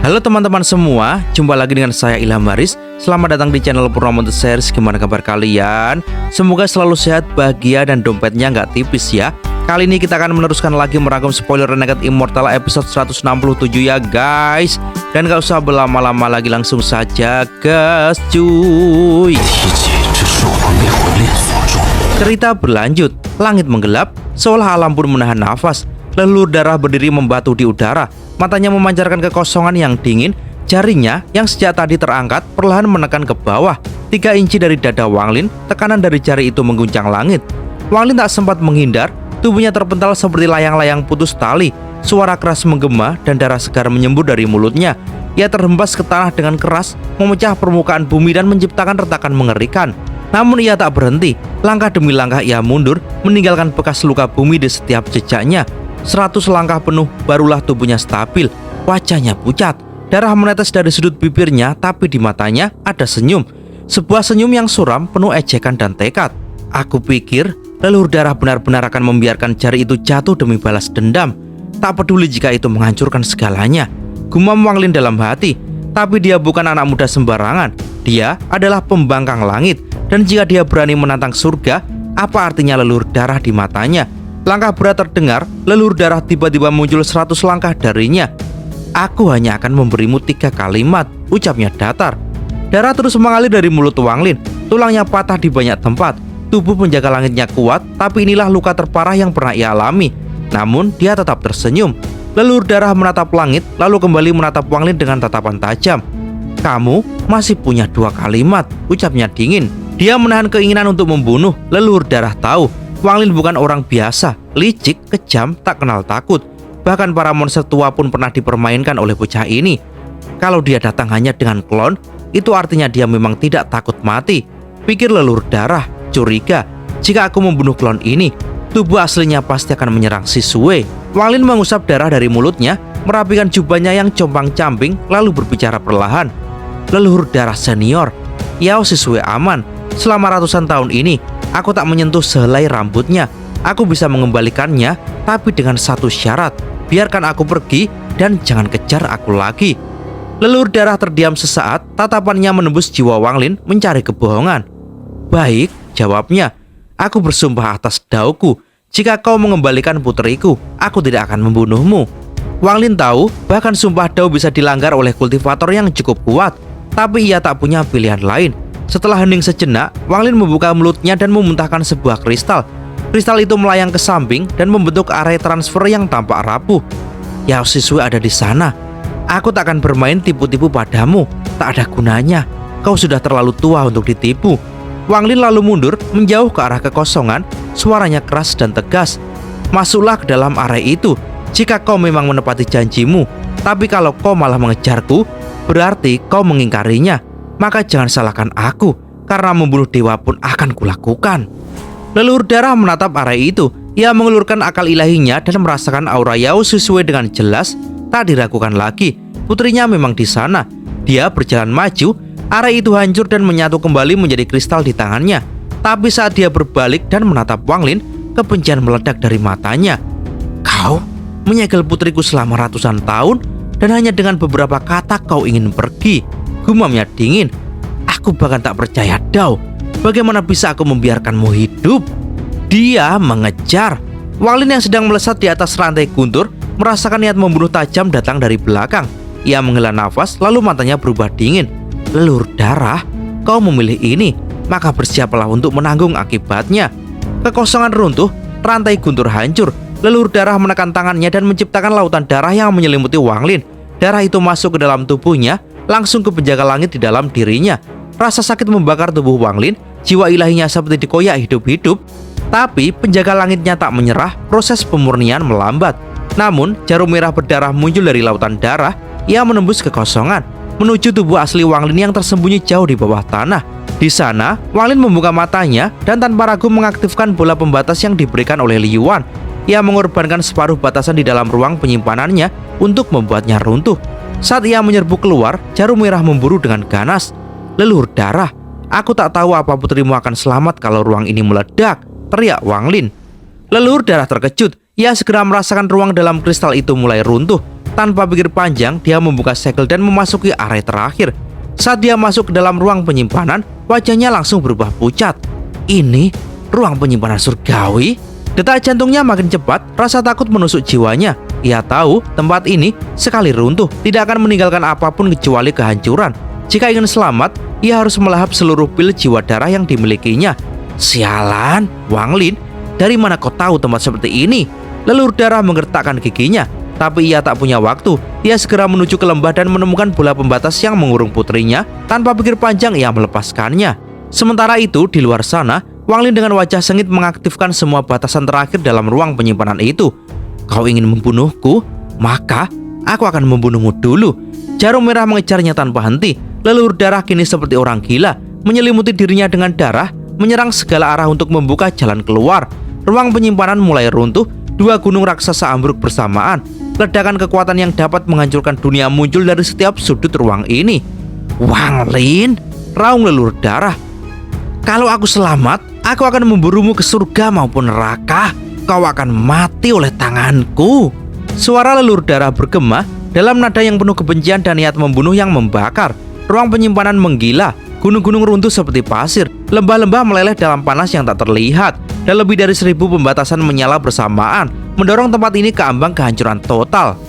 Halo teman-teman semua, jumpa lagi dengan saya Ilham Haris. Selamat datang di channel Purnomo The Series. Gimana kabar kalian? Semoga selalu sehat, bahagia, dan dompetnya nggak tipis ya. Kali ini kita akan meneruskan lagi merangkum spoiler Renegade Immortal episode 167 ya guys. Dan gak usah berlama-lama lagi, langsung saja gas cuy. Cerita berlanjut, langit menggelap, seolah alam pun menahan nafas. Leluhur darah berdiri membatu di udara. Matanya memancarkan kekosongan yang dingin. Jarinya yang sejak tadi terangkat perlahan menekan ke bawah. 3 inci dari dada Wang Lin, tekanan dari jari itu mengguncang langit. Wang Lin tak sempat menghindar. Tubuhnya terpental seperti layang-layang putus tali. Suara keras menggema dan darah segar menyembur dari mulutnya. Ia terhempas ke tanah dengan keras, memecah permukaan bumi dan menciptakan retakan mengerikan. Namun ia tak berhenti. Langkah demi langkah ia mundur, meninggalkan bekas luka bumi di setiap jejaknya. 100 langkah penuh barulah tubuhnya stabil. Wajahnya pucat, darah menetes dari sudut bibirnya, tapi di matanya ada senyum. Sebuah senyum yang suram, penuh ejekan dan tekad. Aku pikir leluhur darah benar-benar akan membiarkan jari itu jatuh demi balas dendam. Tak peduli jika itu menghancurkan segalanya, gumam Wang Lin dalam hati. Tapi dia bukan anak muda sembarangan. Dia adalah pembangkang langit. Dan jika dia berani menantang surga, apa artinya leluhur darah di matanya? Langkah berat terdengar, leluhur darah tiba-tiba muncul 100 langkah darinya. Aku hanya akan memberimu 3 kalimat, ucapnya datar. Darah terus mengalir dari mulut Wang Lin. Tulangnya patah di banyak tempat. Tubuh penjaga langitnya kuat, tapi inilah luka terparah yang pernah ia alami. Namun dia tetap tersenyum. Leluhur darah menatap langit, lalu kembali menatap Wang Lin dengan tatapan tajam. Kamu masih punya 2 kalimat, ucapnya dingin. Dia menahan keinginan untuk membunuh. Leluhur darah tahu Wang Lin bukan orang biasa, licik, kejam, tak kenal takut. Bahkan para monster tua pun pernah dipermainkan oleh bocah ini. Kalau dia datang hanya dengan klon, itu artinya dia memang tidak takut mati. Pikir leluhur darah, curiga. Jika aku membunuh klon ini, tubuh aslinya pasti akan menyerang si Sue. Wang Lin mengusap darah dari mulutnya, merapikan jubahnya yang compang-camping, lalu berbicara perlahan. Leluhur darah senior, Yao Sisue aman. Selama ratusan tahun ini, aku tak menyentuh sehelai rambutnya. Aku bisa mengembalikannya, tapi dengan satu syarat. Biarkan aku pergi dan jangan kejar aku lagi. Leluhur darah terdiam sesaat, tatapannya menembus jiwa Wang Lin mencari kebohongan. Baik, jawabnya. Aku bersumpah atas dauku. Jika kau mengembalikan puteriku, aku tidak akan membunuhmu. Wang Lin tahu, bahkan sumpah dao bisa dilanggar oleh kultivator yang cukup kuat. Tapi ia tak punya pilihan lain. Setelah hening sejenak, Wang Lin membuka mulutnya dan memuntahkan sebuah kristal. Kristal itu melayang ke samping dan membentuk area transfer yang tampak rapuh. Yao Sisue ada di sana. Aku tak akan bermain tipu-tipu padamu. Tak ada gunanya. Kau sudah terlalu tua untuk ditipu. Wang Lin lalu mundur, menjauh ke arah kekosongan. Suaranya keras dan tegas. Masuklah ke dalam area itu jika kau memang menepati janjimu. Tapi kalau kau malah mengejarku, berarti kau mengingkarinya. Maka jangan salahkan aku, karena membunuh dewa pun akan kulakukan. Leluhur darah menatap area itu. Ia mengulurkan akal ilahinya dan merasakan aura Yao Sisue dengan jelas. Tak diragukan lagi, putrinya memang di sana. Dia berjalan maju. Area itu hancur dan menyatu kembali menjadi kristal di tangannya. Tapi saat dia berbalik dan menatap Wang Lin, kebencian meledak dari matanya. Kau menyegel putriku selama ratusan tahun, dan hanya dengan beberapa kata kau ingin pergi. Gumamnya dingin. Aku bahkan tak percaya Dao. Bagaimana bisa aku membiarkanmu hidup? Dia mengejar. Wang Lin yang sedang melesat di atas rantai guntur merasakan niat membunuh tajam datang dari belakang. Ia menghela nafas, lalu matanya berubah dingin. Leluhur darah, kau memilih ini, maka bersiaplah untuk menanggung akibatnya. Kekosongan runtuh, rantai guntur hancur. Leluhur darah menekan tangannya dan menciptakan lautan darah yang menyelimuti Wang Lin. Darah itu masuk ke dalam tubuhnya, langsung ke penjaga langit di dalam dirinya. Rasa sakit membakar tubuh Wang Lin. Jiwa ilahinya seperti dikoyak hidup-hidup. Tapi penjaga langitnya tak menyerah. Proses pemurnian melambat. Namun jarum merah berdarah muncul dari lautan darah. Ia menembus kekosongan menuju tubuh asli Wang Lin yang tersembunyi jauh di bawah tanah. Di sana Wang Lin membuka matanya dan tanpa ragu mengaktifkan bola pembatas yang diberikan oleh Li Yuan. Ia mengorbankan separuh batasan di dalam ruang penyimpanannya untuk membuatnya runtuh. Saat ia menyerbu keluar, jarum merah memburu dengan ganas. Leluhur darah, aku tak tahu apa putrimu akan selamat kalau ruang ini meledak, teriak Wang Lin. Leluhur darah terkejut. Ia segera merasakan ruang dalam kristal itu mulai runtuh. Tanpa pikir panjang, dia membuka segel dan memasuki area terakhir. Saat dia masuk ke dalam ruang penyimpanan, wajahnya langsung berubah pucat. Ini ruang penyimpanan surgawi? Detak jantungnya makin cepat, rasa takut menusuk jiwanya. Ia tahu tempat ini sekali runtuh tidak akan meninggalkan apapun kecuali kehancuran. Jika ingin selamat, ia harus melahap seluruh pil jiwa darah yang dimilikinya. Sialan, Wang Lin, dari mana kau tahu tempat seperti ini? Lelur darah menggertakkan giginya. Tapi ia tak punya waktu. Ia segera menuju ke lembah dan menemukan bola pembatas yang mengurung putrinya. Tanpa pikir panjang, ia melepaskannya. Sementara itu, di luar sana, Wang Lin dengan wajah sengit mengaktifkan semua batasan terakhir dalam ruang penyimpanan itu. Kau ingin membunuhku? Maka aku akan membunuhmu dulu. Jarum merah mengejarnya tanpa henti. Lelur darah kini seperti orang gila, menyelimuti dirinya dengan darah, menyerang segala arah untuk membuka jalan keluar. Ruang penyimpanan mulai runtuh. Dua gunung raksasa ambruk bersamaan. Ledakan kekuatan yang dapat menghancurkan dunia muncul dari setiap sudut ruang ini. Wang Lin, raung lelur darah. Kalau aku selamat, aku akan memburumu ke surga maupun neraka. Kau akan mati oleh tanganku. Suara lelur darah bergema dalam nada yang penuh kebencian dan niat membunuh yang membakar. Ruang penyimpanan menggila. Gunung-gunung runtuh seperti pasir. Lembah-lembah meleleh dalam panas yang tak terlihat. Dan lebih dari 1000 pembatasan menyala bersamaan, mendorong tempat ini ke ambang kehancuran total.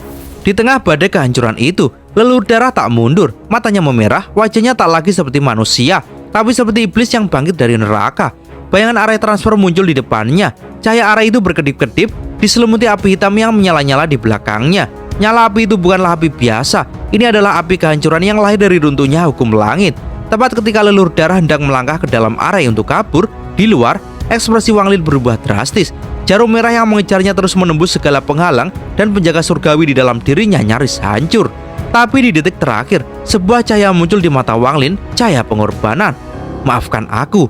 Di tengah badai kehancuran itu, lelur darah tak mundur. Matanya memerah, wajahnya tak lagi seperti manusia, tapi seperti iblis yang bangkit dari neraka. Bayangan area transfer muncul di depannya. Cahaya area itu berkedip-kedip, diselimuti api hitam yang menyala-nyala di belakangnya. Nyala api itu bukanlah api biasa. Ini adalah api kehancuran yang lahir dari runtuhnya hukum langit. Tepat ketika lelur darah hendak melangkah ke dalam area untuk kabur, di luar, ekspresi Wang Lin berubah drastis. Jarum merah yang mengejarnya terus menembus segala penghalang dan penjaga surgawi di dalam dirinya nyaris hancur. Tapi di detik terakhir, sebuah cahaya muncul di mata Wang Lin, cahaya pengorbanan. Maafkan aku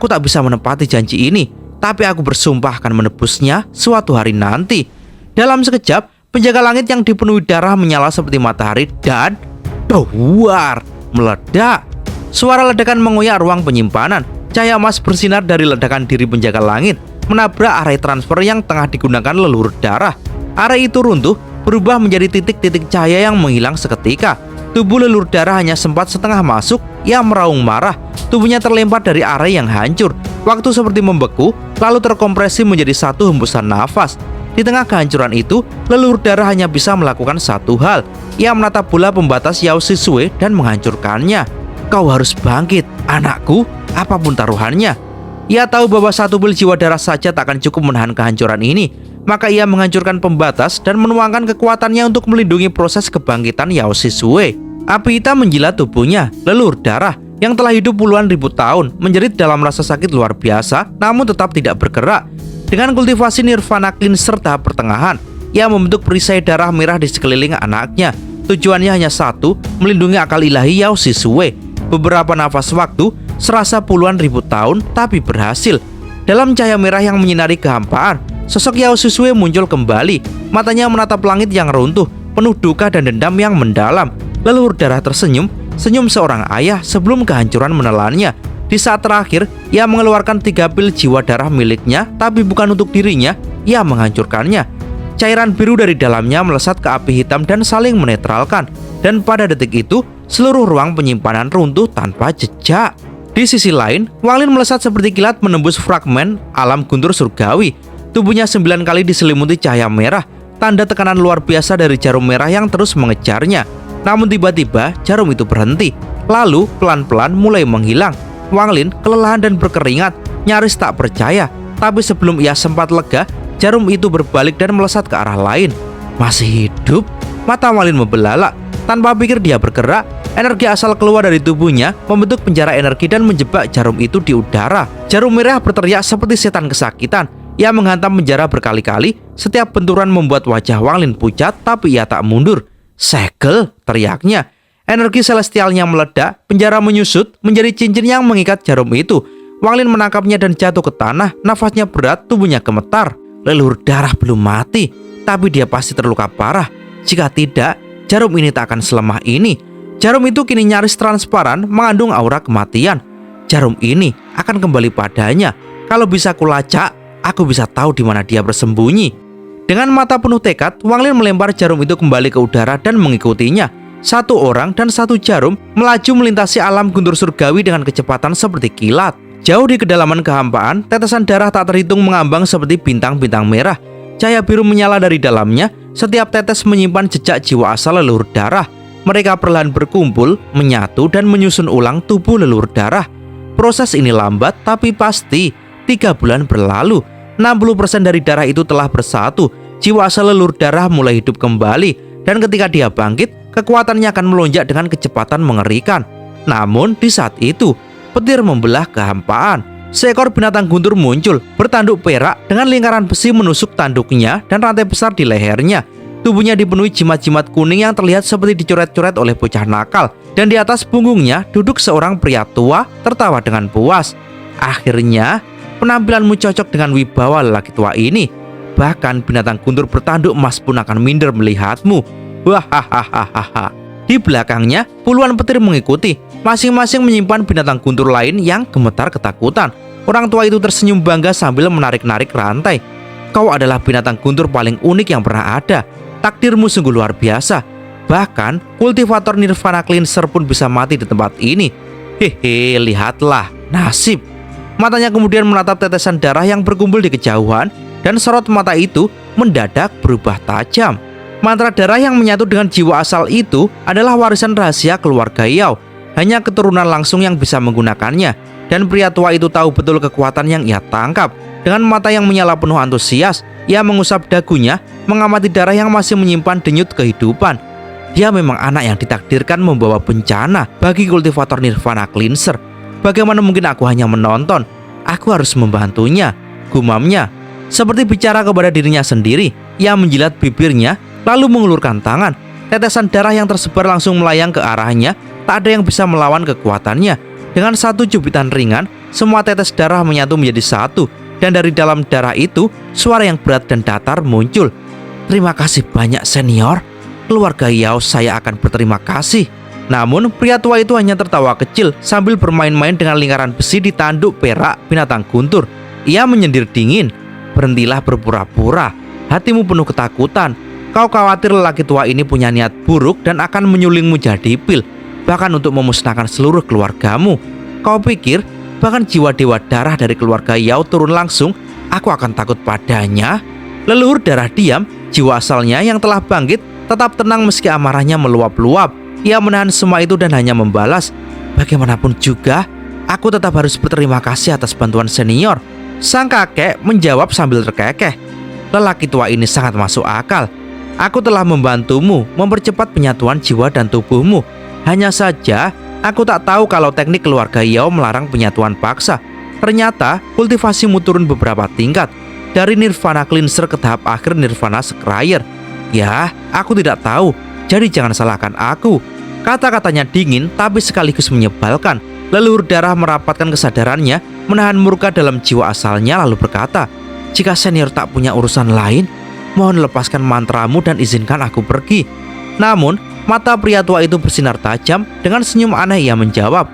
tak bisa menepati janji ini, tapi aku bersumpah akan menebusnya suatu hari nanti. Dalam sekejap, penjaga langit yang dipenuhi darah menyala seperti matahari dan duar, meledak. Suara ledakan mengoyak ruang penyimpanan. Cahaya emas bersinar dari ledakan diri penjaga langit, menabrak area transfer yang tengah digunakan lelur darah. Area itu runtuh, berubah menjadi titik-titik cahaya yang menghilang seketika. Tubuh lelur darah hanya sempat setengah masuk. Ia meraung marah. Tubuhnya terlempar dari area yang hancur. Waktu seperti membeku, lalu terkompresi menjadi satu hembusan nafas. Di tengah kehancuran itu, lelur darah hanya bisa melakukan satu hal. Ia menatap bola pembatas Yao Sisue dan menghancurkannya. Kau harus bangkit, anakku, apapun taruhannya. Ia tahu bahwa satu pil jiwa darah saja tak akan cukup menahan kehancuran ini. Maka ia menghancurkan pembatas dan menuangkan kekuatannya untuk melindungi proses kebangkitan Yao Sisue. Api hitam menjilat tubuhnya, lelur darah yang telah hidup puluhan ribu tahun menjerit dalam rasa sakit luar biasa, namun tetap tidak bergerak. Dengan kultivasi nirvana cleanser tahap pertengahan, ia membentuk perisai darah merah di sekeliling anaknya. Tujuannya hanya satu, melindungi akal ilahi Yao Sisue. Beberapa nafas waktu, serasa puluhan ribu tahun, tapi berhasil. Dalam cahaya merah yang menyinari kehampaan, sosok Yao Sisue muncul kembali. Matanya menatap langit yang runtuh, penuh duka dan dendam yang mendalam. Lelur darah tersenyum, senyum seorang ayah sebelum kehancuran menelannya. Di saat terakhir, ia mengeluarkan 3 pil jiwa darah miliknya, tapi bukan untuk dirinya, ia menghancurkannya. Cairan biru dari dalamnya melesat ke api hitam dan saling menetralkan. Dan pada detik itu, seluruh ruang penyimpanan runtuh tanpa jejak. Di sisi lain, Wang Lin melesat seperti kilat menembus fragmen alam guntur surgawi. Tubuhnya 9 kali diselimuti cahaya merah, tanda tekanan luar biasa dari jarum merah yang terus mengejarnya. Namun tiba-tiba jarum itu berhenti, lalu pelan-pelan mulai menghilang. Wang Lin kelelahan dan berkeringat, nyaris tak percaya. Tapi sebelum ia sempat lega, jarum itu berbalik dan melesat ke arah lain. Masih hidup? Mata Wang Lin membelalak. Tanpa pikir dia bergerak, energi asal keluar dari tubuhnya membentuk penjara energi dan menjebak jarum itu di udara. Jarum merah berteriak seperti setan kesakitan. Ia menghantam penjara berkali-kali. Setiap benturan membuat wajah Wang Lin pucat, tapi ia tak mundur. Segel, teriaknya. Energi celestialnya meledak, penjara menyusut menjadi cincin yang mengikat jarum itu. Wang Lin menangkapnya dan jatuh ke tanah. Nafasnya berat, tubuhnya gemetar. Lelur darah belum mati, tapi dia pasti terluka parah. Jika tidak, jarum ini tak akan selemah ini. Jarum itu kini nyaris transparan, mengandung aura kematian. Jarum ini akan kembali padanya. Kalau bisa kulacak, aku bisa tahu di mana dia bersembunyi. Dengan mata penuh tekad, Wang Lin melempar jarum itu kembali ke udara dan mengikutinya. Satu orang dan satu jarum melaju melintasi alam guntur surgawi dengan kecepatan seperti kilat. Jauh di kedalaman kehampaan, tetesan darah tak terhitung mengambang seperti bintang-bintang merah. Cahaya biru menyala dari dalamnya, setiap tetes menyimpan jejak jiwa asal leluhur darah. Mereka perlahan berkumpul, menyatu dan menyusun ulang tubuh leluhur darah. Proses ini lambat tapi pasti. 3 bulan berlalu, 60% dari darah itu telah bersatu. Jiwa asal leluhur darah mulai hidup kembali, dan ketika dia bangkit, kekuatannya akan melonjak dengan kecepatan mengerikan. Namun di saat itu, petir membelah kehampaan. Seekor binatang guntur muncul, bertanduk perak dengan lingkaran besi menusuk tanduknya dan rantai besar di lehernya. Tubuhnya dipenuhi jimat-jimat kuning yang terlihat seperti dicoret-coret oleh bocah nakal. Dan di atas punggungnya duduk seorang pria tua tertawa dengan puas. Akhirnya, penampilanmu cocok dengan wibawa lelaki tua ini. Bahkan binatang guntur bertanduk emas pun akan minder melihatmu. Wahahaha. Di belakangnya, puluhan petir mengikuti. Masing-masing menyimpan binatang guntur lain yang gemetar ketakutan. Orang tua itu tersenyum bangga sambil menarik-narik rantai. Kau adalah binatang guntur paling unik yang pernah ada. Takdirmu sungguh luar biasa. Bahkan, kultivator Nirvana Cleanser pun bisa mati di tempat ini. Hehe, lihatlah, nasib. Matanya kemudian menatap tetesan darah yang berkumpul di kejauhan, dan sorot mata itu mendadak berubah tajam. Mantra darah yang menyatu dengan jiwa asal itu adalah warisan rahasia keluarga Yao. Hanya keturunan langsung yang bisa menggunakannya, dan pria tua itu tahu betul kekuatan yang ia tangkap. Dengan mata yang menyala penuh antusias, ia mengusap dagunya, mengamati darah yang masih menyimpan denyut kehidupan. Dia memang anak yang ditakdirkan membawa bencana bagi kultivator Nirvana Cleanser. Bagaimana mungkin aku hanya menonton? Aku harus membantunya, gumamnya. Seperti bicara kepada dirinya sendiri, ia menjilat bibirnya, lalu mengulurkan tangan. Tetesan darah yang tersebar langsung melayang ke arahnya. Tak ada yang bisa melawan kekuatannya. Dengan satu jubitan ringan, semua tetes darah menyatu menjadi satu. Dan dari dalam darah itu, suara yang berat dan datar muncul. Terima kasih banyak senior. Keluarga Yao saya akan berterima kasih. Namun pria tua itu hanya tertawa kecil sambil bermain-main dengan lingkaran besi di tanduk perak binatang guntur. Ia menyindir dingin. Berhentilah berpura-pura. Hatimu penuh ketakutan. Kau khawatir lelaki tua ini punya niat buruk dan akan menyulingmu jadi pil. Bahkan untuk memusnahkan seluruh keluargamu. Kau pikir bahkan jiwa dewa darah dari keluarga Yao turun langsung, aku akan takut padanya? Leluhur darah diam, jiwa asalnya yang telah bangkit tetap tenang meski amarahnya meluap-luap. Ia menahan semua itu dan hanya membalas, bagaimanapun juga, aku tetap harus berterima kasih atas bantuan senior. Sang kakek menjawab sambil terkekeh. Lelaki tua ini sangat masuk akal. Aku telah membantumu mempercepat penyatuan jiwa dan tubuhmu. Hanya saja, aku tak tahu kalau teknik keluarga Yao melarang penyatuan paksa. Ternyata, kultivasimu turun beberapa tingkat. Dari Nirvana Cleanser ke tahap akhir Nirvana Scryer. Ya, aku tidak tahu. Jadi jangan salahkan aku. Kata-katanya dingin tapi sekaligus menyebalkan. Leluhur darah merapatkan kesadarannya, menahan murka dalam jiwa asalnya lalu berkata, jika senior tak punya urusan lain, mohon lepaskan mantramu dan izinkan aku pergi. Namun, mata pria tua itu bersinar tajam. Dengan senyum aneh ia menjawab,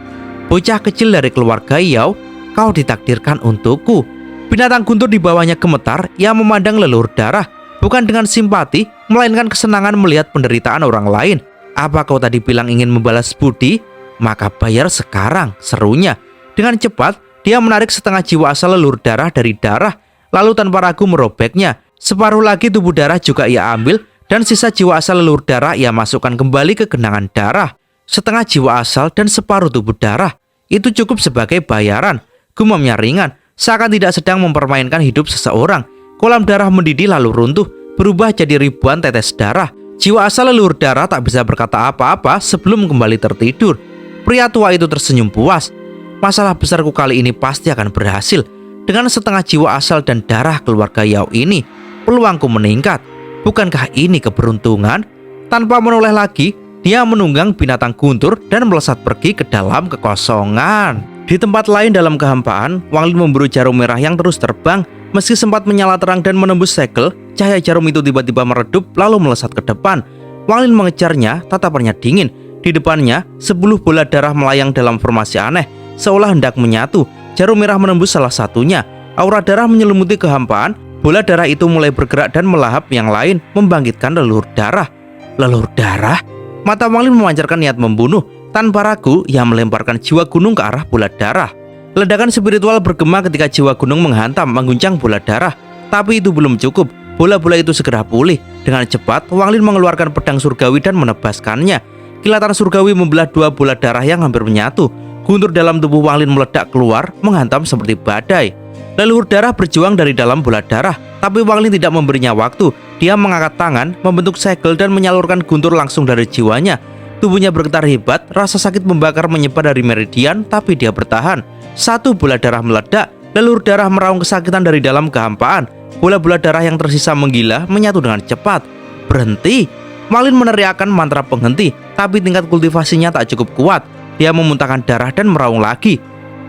bocah kecil dari keluarga Yao, kau ditakdirkan untukku. Binatang guntur di bawahnya gemetar. Ia memandang leluhur darah, bukan dengan simpati, melainkan kesenangan melihat penderitaan orang lain. Apa kau tadi bilang ingin membalas budi? Maka bayar sekarang, serunya. Dengan cepat, dia menarik setengah jiwa asal leluhur darah dari darah, lalu tanpa ragu merobeknya. Separuh lagi tubuh darah juga ia ambil, dan sisa jiwa asal leluhur darah ia masukkan kembali ke genangan darah. Setengah jiwa asal dan separuh tubuh darah, itu cukup sebagai bayaran. Gumamnya ringan, seakan tidak sedang mempermainkan hidup seseorang. Kolam darah mendidih lalu runtuh, berubah jadi ribuan tetes darah. Jiwa asal leluhur darah tak bisa berkata apa-apa sebelum kembali tertidur. Pria tua itu tersenyum puas. Masalah besarku kali ini pasti akan berhasil. Dengan setengah jiwa asal dan darah keluarga Yao ini, peluangku meningkat. Bukankah ini keberuntungan? Tanpa menoleh lagi, dia menunggang binatang guntur dan melesat pergi ke dalam kekosongan. Di tempat lain dalam kehampaan, Wang Lin memburu jarum merah yang terus terbang. Meski sempat menyala terang dan menembus segel, cahaya jarum itu tiba-tiba meredup lalu melesat ke depan. Wang Lin mengejarnya, tatapannya dingin. Di depannya, 10 bola darah melayang dalam formasi aneh, seolah hendak menyatu. Jarum merah menembus salah satunya. Aura darah menyelimuti kehampaan, bola darah itu mulai bergerak dan melahap yang lain, membangkitkan leluhur darah. Leluhur darah? Mata Wang Lin memancarkan niat membunuh. Tanpa ragu, ia melemparkan jiwa gunung ke arah bola darah. Ledakan spiritual bergema ketika jiwa gunung menghantam, mengguncang bola darah. Tapi itu belum cukup. Bola-bola itu segera pulih. Dengan cepat, Wang Lin mengeluarkan pedang surgawi dan menebaskannya. Kilatan surgawi membelah dua bola darah yang hampir menyatu. Guntur dalam tubuh Wang Lin meledak keluar, menghantam seperti badai. Leluhur darah berjuang dari dalam bola darah, tapi Wang Lin tidak memberinya waktu. Dia mengangkat tangan, membentuk segel dan menyalurkan guntur langsung dari jiwanya. Tubuhnya bergetar hebat, rasa sakit membakar menyebar dari meridian, tapi dia bertahan. Satu bola darah meledak, leluhur darah meraung kesakitan dari dalam kehampaan. Bola-bola darah yang tersisa menggila, menyatu dengan cepat. Berhenti! Wang Lin meneriakkan mantra penghenti, tapi tingkat kultivasinya tak cukup kuat. Dia memuntahkan darah dan meraung lagi.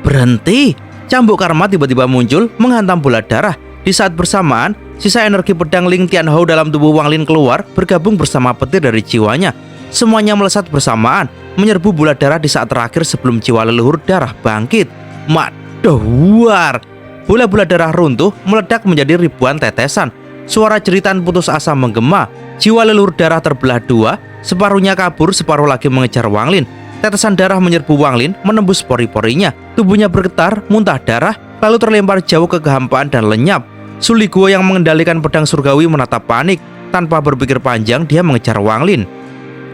Berhenti! Cambuk karma tiba-tiba muncul, menghantam bola darah. Di saat bersamaan, sisa energi pedang Ling Tianhou dalam tubuh Wang Lin keluar, bergabung bersama petir dari jiwanya. Semuanya melesat bersamaan, menyerbu bola darah di saat terakhir sebelum jiwa leluhur darah bangkit. Madohuar! Bola-bola darah runtuh, meledak menjadi ribuan tetesan. Suara jeritan putus asa menggema. Jiwa leluhur darah terbelah dua, separuhnya kabur, separuh lagi mengejar Wang Lin. Tetesan darah menyerbu Wang Lin, menembus pori-porinya. Tubuhnya bergetar, muntah darah, lalu terlempar jauh ke kehampaan dan lenyap. Suli Guo yang mengendalikan pedang surgawi menatap panik. Tanpa berpikir panjang, dia mengejar Wang Lin.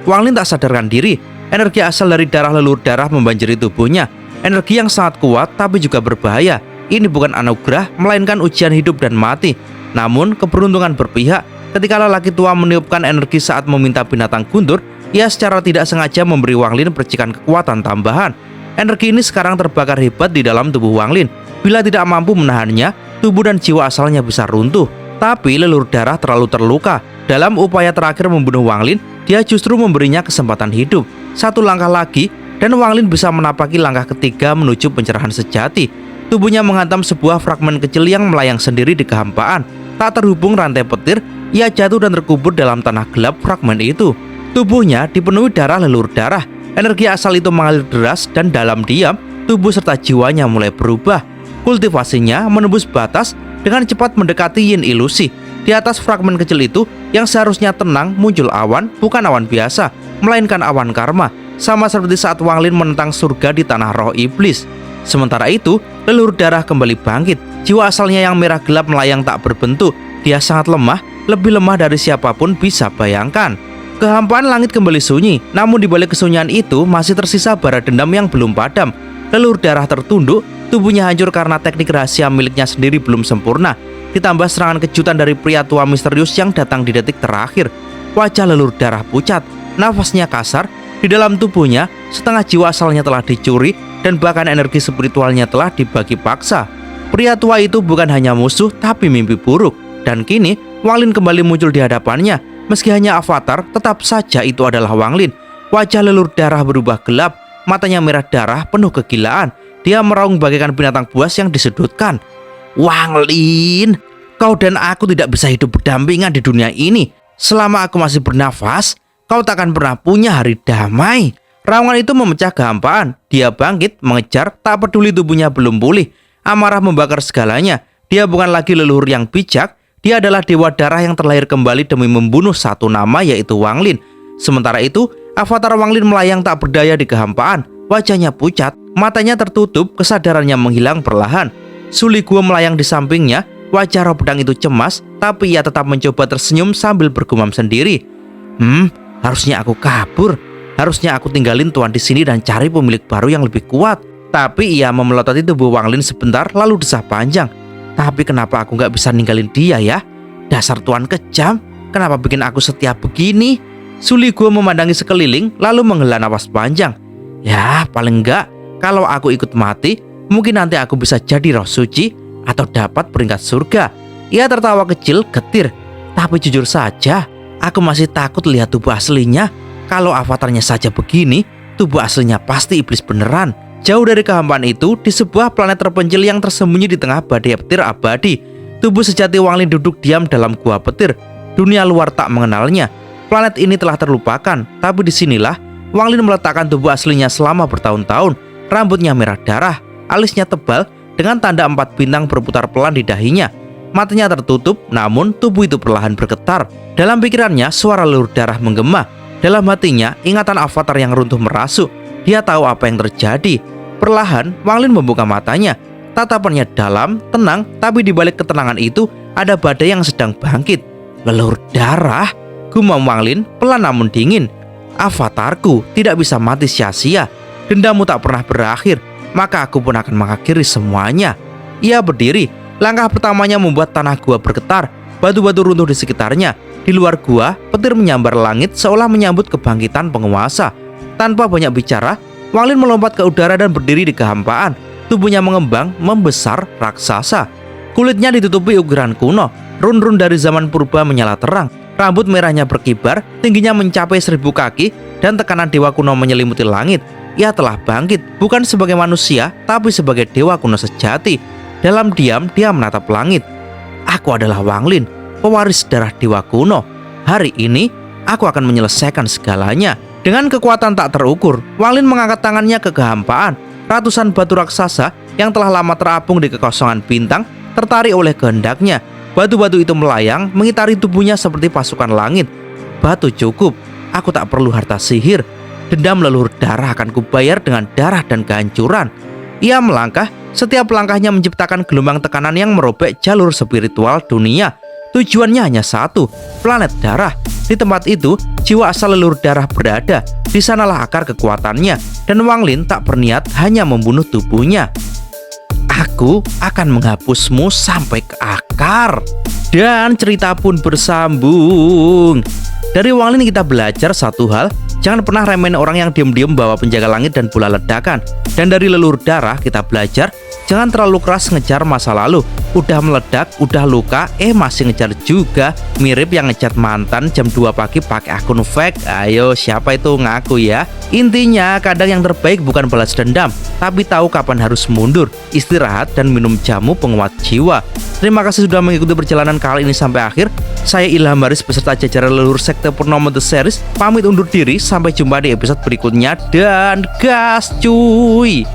Wang Lin tak sadarkan diri. Energi asal dari darah leluhur darah membanjiri tubuhnya. Energi yang sangat kuat tapi juga berbahaya. Ini bukan anugerah, melainkan ujian hidup dan mati. Namun, keberuntungan berpihak. Ketika lelaki tua meniupkan energi saat meminta binatang guntur, ia secara tidak sengaja memberi Wang Lin percikan kekuatan tambahan. Energi ini sekarang terbakar hebat di dalam tubuh Wang Lin. Bila tidak mampu menahannya, tubuh dan jiwa asalnya bisa runtuh. Tapi leluhur darah terlalu terluka. Dalam upaya terakhir membunuh Wang Lin, dia justru memberinya kesempatan hidup. Satu langkah lagi, dan Wang Lin bisa menapaki langkah ketiga menuju pencerahan sejati. Tubuhnya menghantam sebuah fragmen kecil yang melayang sendiri di kehampaan. Tak terhubung rantai petir, ia jatuh dan terkubur dalam tanah gelap fragmen itu. Tubuhnya dipenuhi darah leluhur darah. Energi asal itu mengalir deras dan dalam diam, tubuh serta jiwanya mulai berubah. Kultivasinya menembus batas dengan cepat mendekati yin ilusi. Di atas fragmen kecil itu, yang seharusnya tenang, muncul awan, bukan awan biasa, melainkan awan karma. Sama seperti saat Wang Lin menentang surga di tanah roh iblis. Sementara itu, leluhur darah kembali bangkit. Jiwa asalnya yang merah gelap melayang tak berbentuk. Dia sangat lemah, lebih lemah dari siapapun bisa bayangkan. Kehampaan langit kembali sunyi, namun di balik kesunyian itu masih tersisa bara dendam yang belum padam. Leluhur darah tertunduk, tubuhnya hancur karena teknik rahasia miliknya sendiri belum sempurna. Ditambah serangan kejutan dari pria tua misterius yang datang di detik terakhir. Wajah leluhur darah pucat, nafasnya kasar. Di dalam tubuhnya, setengah jiwa asalnya telah dicuri dan bahkan energi spiritualnya telah dibagi paksa. Pria tua itu bukan hanya musuh, tapi mimpi buruk. Dan kini, Wang Lin kembali muncul di hadapannya. Meski hanya avatar, tetap saja itu adalah Wang Lin. Wajah leluhur darah berubah gelap, matanya merah darah penuh kegilaan. Dia meraung bagaikan binatang buas yang disudutkan. Wang Lin, kau dan aku tidak bisa hidup berdampingan di dunia ini. Selama aku masih bernafas, kau takkan pernah punya hari damai. Raungan itu memecah kehampaan. Dia bangkit, mengejar, tak peduli tubuhnya belum pulih. Amarah membakar segalanya. Dia bukan lagi leluhur yang bijak. Dia adalah dewa darah yang terlahir kembali demi membunuh satu nama, yaitu Wang Lin. Sementara itu, avatar Wang Lin melayang tak berdaya di kehampaan. Wajahnya pucat, matanya tertutup, kesadarannya menghilang perlahan. Suli Guo melayang di sampingnya. Wajah roh pedang itu cemas, tapi ia tetap mencoba tersenyum sambil bergumam sendiri. Harusnya aku kabur. Harusnya aku tinggalin tuan di sini dan cari pemilik baru yang lebih kuat. Tapi ia memelototi tubuh Wang Lin sebentar lalu desah panjang. Tapi kenapa aku nggak bisa ninggalin dia ya? Dasar tuan kejam, kenapa bikin aku setia begini? Suli Guo memandangi sekeliling lalu menghela napas panjang. Ya paling enggak, kalau aku ikut mati, mungkin nanti aku bisa jadi roh suci atau dapat peringkat surga. Ia tertawa kecil getir. Tapi jujur saja, aku masih takut lihat tubuh aslinya. Kalau avatarnya saja begini, tubuh aslinya pasti iblis beneran. Jauh dari kehampaan itu, di sebuah planet terpencil yang tersembunyi di tengah badai petir abadi, tubuh sejati Wang Lin duduk diam dalam gua petir. Dunia luar tak mengenalnya. Planet ini telah terlupakan, tapi disinilah Wang Lin meletakkan tubuh aslinya selama bertahun-tahun. Rambutnya merah darah, alisnya tebal dengan tanda 4 bintang berputar pelan di dahinya. Matanya tertutup, namun tubuh itu perlahan bergetar. Dalam pikirannya, suara leluhur darah menggema. Dalam hatinya, ingatan avatar yang runtuh merasuk. Dia tahu apa yang terjadi. Perlahan, Wang Lin membuka matanya. Tatapannya dalam, tenang, tapi di balik ketenangan itu ada badai yang sedang bangkit. Leluhur darah, gumam Wang Lin pelan namun dingin. Avatarku tidak bisa mati sia-sia. Dendammu tak pernah berakhir, maka aku pun akan mengakhiri semuanya. Ia berdiri. Langkah pertamanya membuat tanah gua bergetar. Batu-batu runtuh di sekitarnya. Di luar gua, petir menyambar langit seolah menyambut kebangkitan penguasa. Tanpa banyak bicara, Wang Lin melompat ke udara dan berdiri di kehampaan. Tubuhnya mengembang, membesar, raksasa. Kulitnya ditutupi ukiran kuno. Run-run dari zaman purba menyala terang. Rambut merahnya berkibar, tingginya mencapai 1000 kaki, dan tekanan dewa kuno menyelimuti langit. Ia telah bangkit, bukan sebagai manusia, tapi sebagai dewa kuno sejati. Dalam diam, dia menatap langit. Aku adalah Wang Lin, pewaris darah dewa kuno. Hari ini, aku akan menyelesaikan segalanya. Dengan kekuatan tak terukur, Wang Lin mengangkat tangannya ke kehampaan. Ratusan batu raksasa yang telah lama terapung di kekosongan bintang tertarik oleh kehendaknya. Batu-batu itu melayang, mengitari tubuhnya seperti pasukan langit. Batu cukup, aku tak perlu harta sihir. Dendam leluhur darah akan kubayar dengan darah dan kehancuran. Ia melangkah, setiap langkahnya menciptakan gelombang tekanan yang merobek jalur spiritual dunia. Tujuannya hanya satu, planet darah. Di tempat itu, jiwa asal leluhur darah berada. Di sanalah akar kekuatannya. Dan Wang Lin tak berniat hanya membunuh tubuhnya. Aku akan menghapusmu sampai ke akar. Dan cerita pun bersambung. Dari Wang Lin kita belajar satu hal, jangan pernah remehin orang yang diam-diam bawa penjaga langit dan bola ledakan. Dan dari leluhur darah kita belajar, jangan terlalu keras ngejar masa lalu. Udah meledak, udah luka, masih ngejar juga. Mirip yang ngecat mantan jam 2 pagi pakai akun fake. Ayo, siapa itu ngaku ya? Intinya, kadang yang terbaik bukan balas dendam, tapi tahu kapan harus mundur, istirahat, dan minum jamu penguat jiwa. Terima kasih sudah mengikuti perjalanan kali ini sampai akhir. Saya Ilham Haris beserta jajaran leluhur sekte Purnomo The Series pamit undur diri. Sampai jumpa di episode berikutnya dan gas cuy.